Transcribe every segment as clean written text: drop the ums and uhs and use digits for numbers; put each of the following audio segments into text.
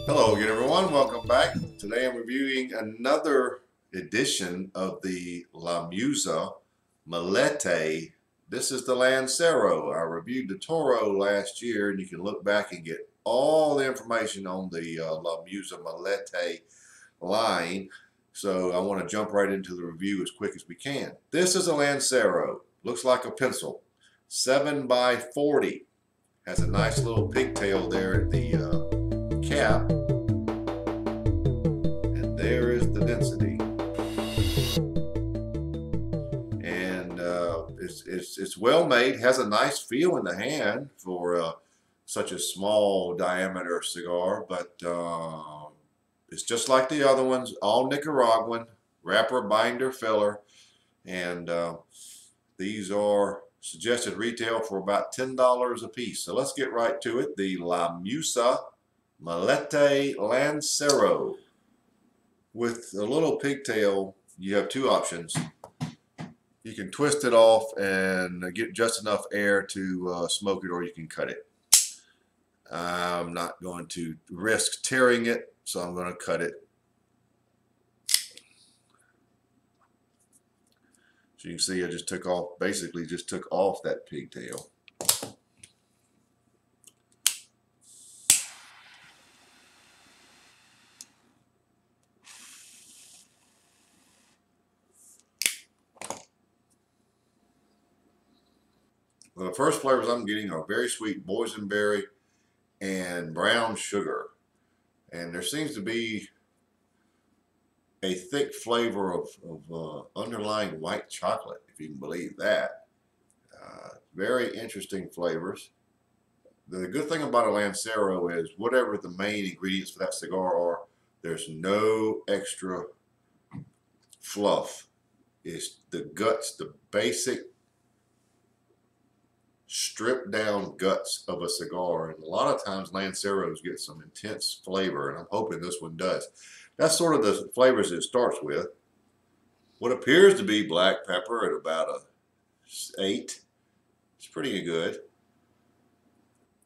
Hello again, everyone. Welcome back. Today I'm reviewing another edition of the Musa Melete. This is the Lancero. I reviewed the Toro last year, and you can look back and get all the information on the Musa Melete line. So I want to jump right into the review as quick as we can. This is a Lancero. Looks like a pencil. 7 by 40. Has a nice little pigtail there at the cap. There is the density, and it's well made. Has a nice feel in the hand for such a small diameter cigar, but it's just like the other ones, all Nicaraguan, wrapper, binder, filler, and these are suggested retail for about $10 a piece. So let's get right to it. The Musa Melete Lancero. With a little pigtail, you have two options. You can twist it off and get just enough air to smoke it, or you can cut it. I'm not going to risk tearing it, so I'm going to cut it. So you can see I just took off, basically just took off that pigtail. Well, the first flavors I'm getting are very sweet boysenberry and brown sugar. And there seems to be a thick flavor of underlying white chocolate, if you can believe that. Very interesting flavors. The good thing about a Lancero is whatever the main ingredients for that cigar are, there's no extra fluff. It's the guts, the basic stripped down guts of a cigar, and a lot of times Lanceros get some intense flavor, and I'm hoping this one does. That's sort of the flavors it starts with. What appears to be black pepper at about a 8. It's pretty good.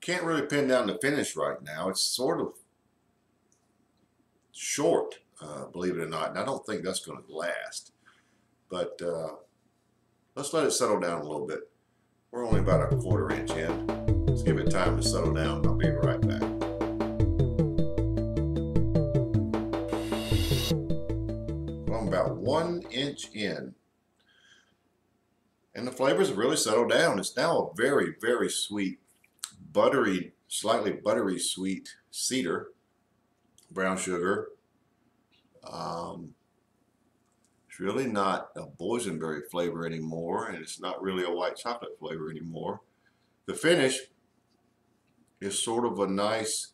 Can't really pin down the finish right now. It's sort of short, believe it or not, and I don't think that's going to last. But let's let it settle down a little bit. We're only about a 1/4 inch in. Let's give it time to settle down. I'll be right back. Well, I'm about 1 inch in. And the flavors have really settled down. It's now a very, very sweet, buttery, slightly buttery sweet cedar, brown sugar. It's really not a boysenberry flavor anymore, and it's not really a white chocolate flavor anymore. The finish is sort of a nice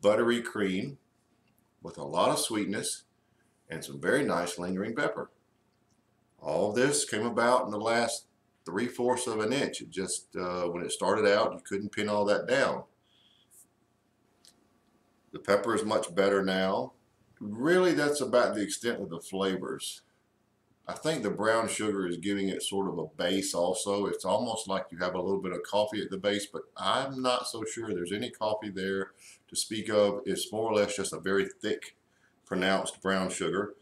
buttery cream with a lot of sweetness and some very nice lingering pepper. All of this came about in the last 3/4 of an inch. It just, when it started out, you couldn't pin all that down. The pepper is much better now. Really, that's about the extent of the flavors. I think the brown sugar is giving it sort of a base also. It's almost like you have a little bit of coffee at the base, but I'm not so sure there's any coffee there to speak of. It's more or less just a very thick, pronounced brown sugar.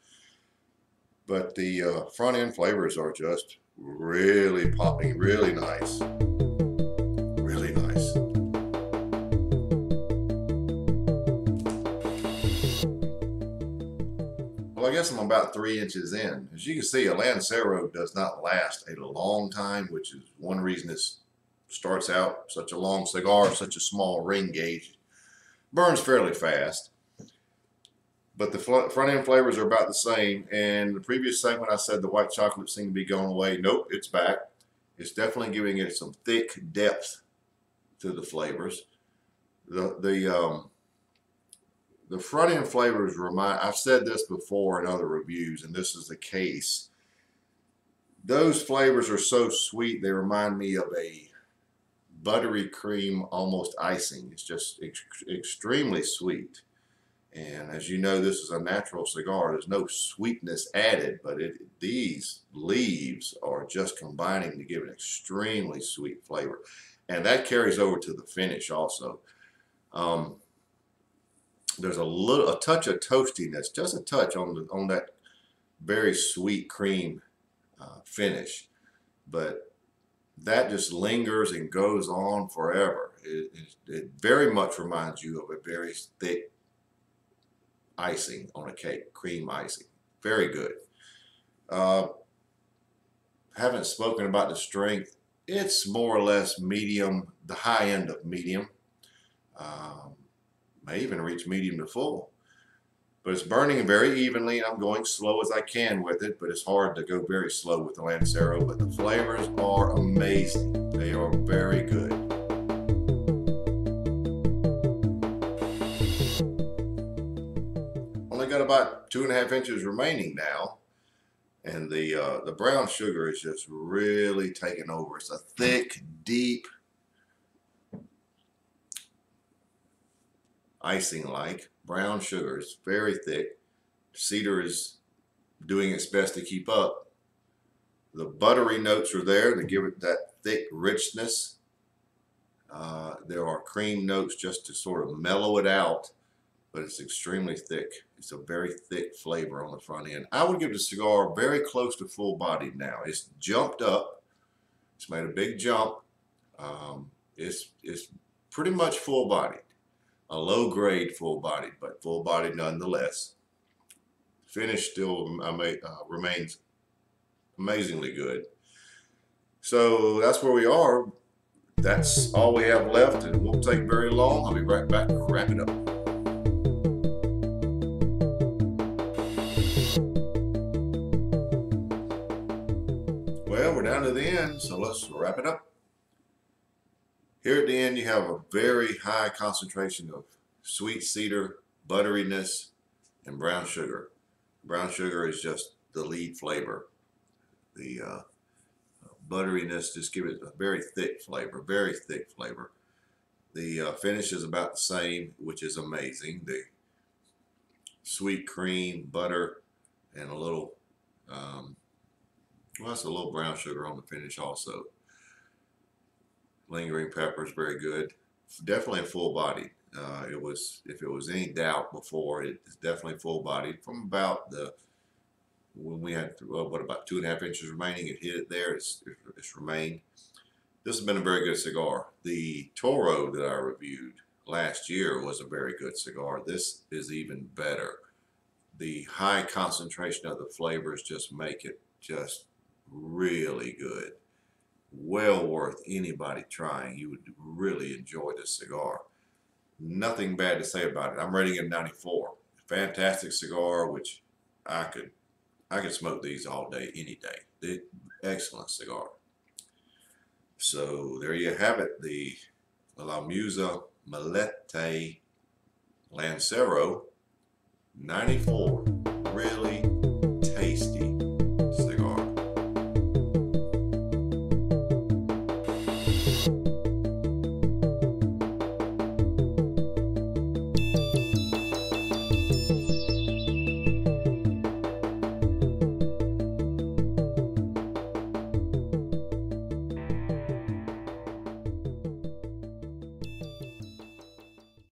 But the front end flavors are just really popping, really nice. Really nice. Well, I guess I'm about 3 inches in. As you can see, a Lancero does not last a long time, which is one reason it starts out such a long cigar, such a small ring gauge. Burns fairly fast. But the front end flavors are about the same. And the previous segment I said the white chocolate seemed to be going away. Nope, it's back. It's definitely giving it some thick depth to the flavors. The front end flavors remind, I've said this before in other reviews, and this is the case. Those flavors are so sweet, they remind me of a buttery cream, almost icing. It's just extremely sweet. And as you know, this is a natural cigar. There's no sweetness added, but these leaves are just combining to give an extremely sweet flavor. And that carries over to the finish also. There's a touch of toastiness, just a touch on that very sweet cream finish, but that just lingers and goes on forever. It very much reminds you of a very thick icing on a cake, cream icing. Very good. Haven't spoken about the strength. It's more or less medium, the high end of medium. May even reach medium to full. But it's burning very evenly. I'm going slow as I can with it, but it's hard to go very slow with the Lancero. But the flavors are amazing. They are very good. Only got about 2.5 inches remaining now, and the brown sugar is just really taking over. It's a thick, deep icing-like brown sugar. It's very thick. Cedar is doing its best to keep up. The buttery notes are there to give it that thick richness. There are cream notes just to sort of mellow it out, but it's extremely thick. It's a very thick flavor on the front end. I would give the cigar very close to full-bodied now. It's jumped up. It's made a big jump. It's pretty much full-bodied. A low-grade full-bodied, but full-bodied nonetheless. Finish still remains amazingly good. So that's where we are. That's all we have left, and it won't take very long. I'll be right back to wrap it up. Well, we're down to the end, so let's wrap it up. Here at the end, you have a very high concentration of sweet cedar, butteriness, and brown sugar. Brown sugar is just the lead flavor. The butteriness just gives it a very thick flavor, very thick flavor. The finish is about the same, which is amazing. The sweet cream, butter, and a little, well, that's a little brown sugar on the finish also. Lingering peppers, very good. Definitely full bodied. If it was any doubt before, it's definitely full bodied. From about when we had about 2.5 inches remaining, it hit it there. It's remained. This has been a very good cigar. The Toro that I reviewed last year was a very good cigar. This is even better. The high concentration of the flavors just make it just really good. Well worth anybody trying. You would really enjoy this cigar. Nothing bad to say about it. I'm rating it 94. Fantastic cigar, which I could smoke these all day, any day. Excellent cigar. So there you have it. The Musa Melete Lancero 94. Really